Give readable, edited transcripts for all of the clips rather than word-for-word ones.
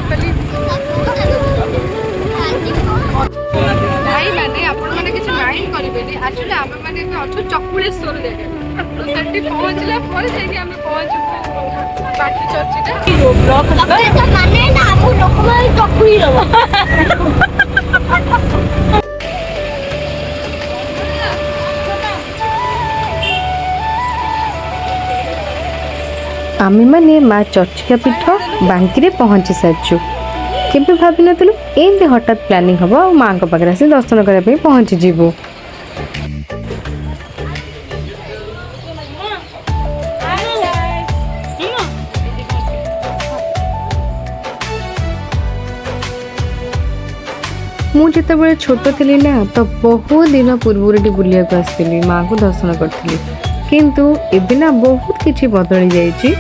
Totally भाई मैंने आपण माने किछ माइंड करिबेनी एक्चुअली आमे माने अच्छो चकुलेश्वर जगह तो सेठी पहुंचला पर सेठी आमे पहुंच बाकी चर्चिका ब्लॉक माने ना आपु लोक माने चकुई रहो आमे माने माँ चर्चिका पीठ बांकी रे पहुँची सारिचु केबे भाभी नथलु एंते हठात प्लानिंग हबो आ माँ को पाखरे आसी दर्शन करिया पे पहुँची जीवो। मु जिते छोट थी ना तो बहुत दिन पूर्व बुलिया को आसती माँ को दर्शन करी किंतु एबे ना बहुत किछि बदली जाइछि।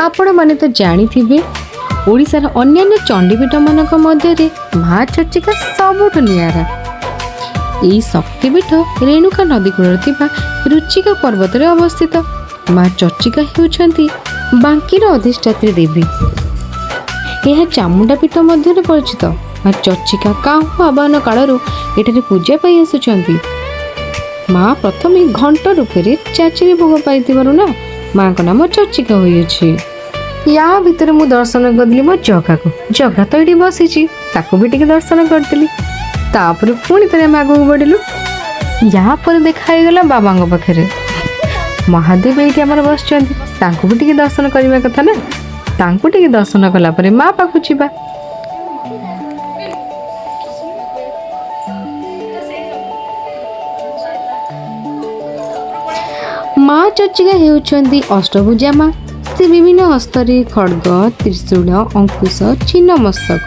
आपण माने तो जानी थिबे ओडिसार अन्यान्य चंडीपीठ मानक मध्य माँ चर्चिका सबुठ नियारा। एई शक्तिपीठ रेणुका नदी कूल थिबा रुचिका पर्वत रे अवस्थित। माँ चर्चिका हेउछंती बांकीर अधिष्ठात्री देवी। यह चामुंडा पीठ मध्य परिचित। माँ चर्चिका काहू आवाहन कालरू एठारे पूजा पाई आसुचंती। माँ प्रथम घंट रूपे चाचिरी भोग पाई ना माँ का नाम चर्चिका होइछि। या भितर मु दर्शन करदिली मो जगा को जगा तो ये बसी ताको भी टिके दर्शन करदिली। तापर पुणी थे आम आगू बढ़लु यहाँ पर देखा गला बाबा पाखे महादेव ये आम बस भी टिके दर्शन करने कथा ना तांकु टिके दर्शन कला परे माँ पाखु जीवा। माँ चर्चिका हेउछंती अष्टभुजा माँ। से विभिन्न हस्तरे खड्ग त्रिशूल अंकुश चिन्ह मस्तक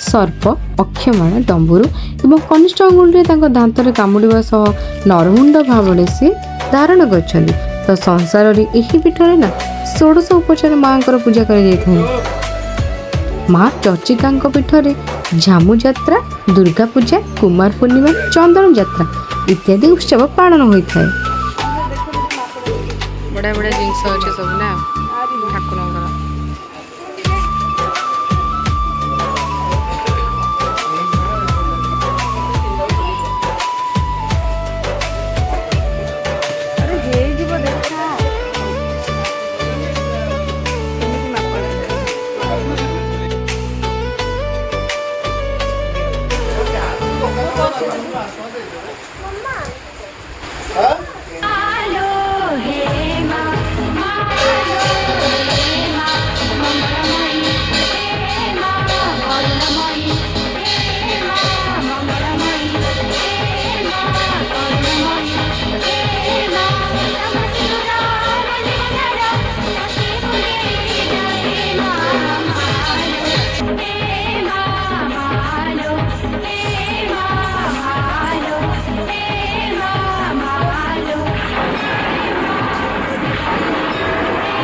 सर्प अक्षमाण डंबुरु एवं कनिष्ठ अंगुल दांतर कामुड़ा सह नरमुंड भाव से धारण कर तो संसार यही पीठरे ना 16 उपचार माँ पूजा कर माँ चर्चिका पीठरे झामु यात्रा दुर्गा पूजा कुमार पूर्णिमा चंदन यात्रा इत्यादि उत्सव पालन होता है। बड़ा बड़ा जिनस अच्छे सब ना ठाकुर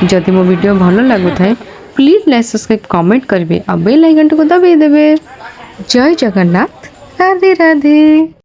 जदि मो वीडियो भल लगु थाए प्लीज लाइक सब्सक्राइब कमेंट करेंगे और बेल आइकन को दबाई देवे। जय जगन्नाथ राधे राधे।